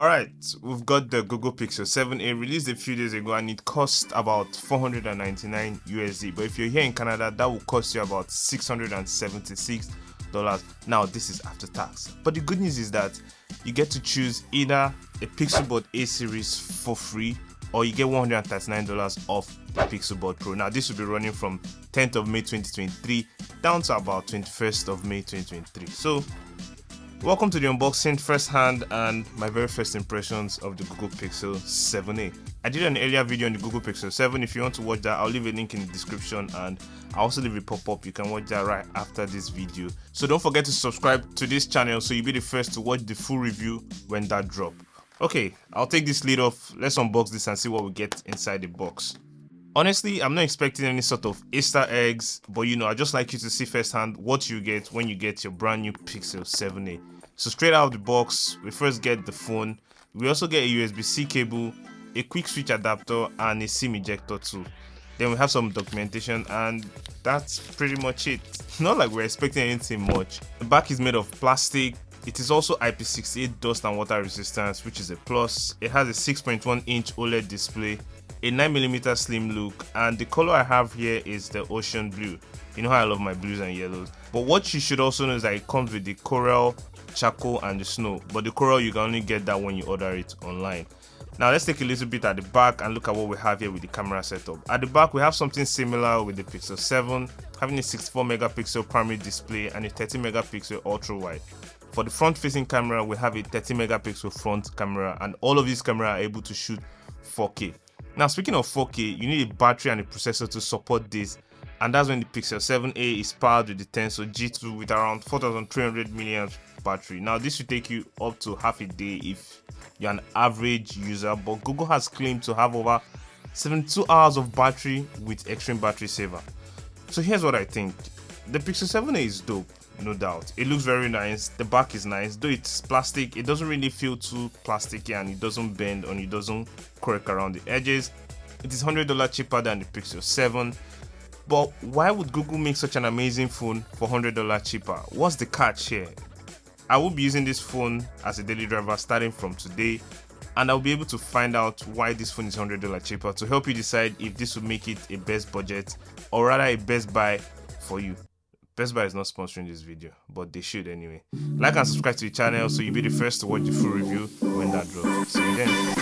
Alright, we've got the Google Pixel 7a released a few days ago and it cost about 499 USD. But if you're here in Canada, that will cost you about $676. Now, this is after tax. But the good news is that you get to choose either a Pixelboard A series for free or you get $139 off the Pixelboard Pro. Now, this will be running from 10th of May 2023 down to about 21st of May 2023. So, welcome to the unboxing firsthand and my very first impressions of the Google Pixel 7a. I did an earlier video on the Google Pixel 7. If you want to watch that, I'll leave a link in the description and I'll also leave a pop-up. You can watch that right after this video. So don't forget to subscribe to this channel so you'll be the first to watch the full review when that drops. Okay, I'll take this lid off. Let's unbox this and see what we get inside the box. Honestly, I'm not expecting any sort of Easter eggs, but I just like you to see firsthand what you get when you get your brand new Pixel 7a. So straight out of the box, we first get the phone. We also get a USB-C cable, a quick switch adapter, and a SIM ejector too. Then we have some documentation, and that's pretty much it. Not like we're expecting anything much. The back is made of plastic. It is also IP68 dust and water resistance, which is a plus. It has a 6.1-inch OLED display, a 9mm slim look, and the color I have here is the ocean blue. You know how I love my blues and yellows. But what you should also know is that it comes with the coral, charcoal, and the snow. But the coral, you can only get that when you order it online. Now let's take a little bit at the back and look at what we have here with the camera setup. At the back, we have something similar with the Pixel 7, having a 64 megapixel primary display and a 30 megapixel ultra wide. For the front facing camera, we have a 30 megapixel front camera, and all of these cameras are able to shoot 4K. Now, speaking of 4K, you need a battery and a processor to support this, and that's when the Pixel 7a is powered with the Tensor G2 with around 4300 mAh battery. Now, this will take you up to half a day if you're an average user, but Google has claimed to have over 72 hours of battery with extreme battery saver. So here's what I think. The Pixel 7a is dope, no doubt. It looks very nice. The back is nice. Though it's plastic, it doesn't really feel too plasticky and it doesn't bend and it doesn't crack around the edges. It is $100 cheaper than the Pixel 7. But why would Google make such an amazing phone for $100 cheaper? What's the catch here? I will be using this phone as a daily driver starting from today, and I'll be able to find out why this phone is $100 cheaper to help you decide if this will make it a best budget or rather a best buy for you. Best Buy is not sponsoring this video, but they should anyway. Like and subscribe to the channel so you'll be the first to watch the full review when that drops. See you then.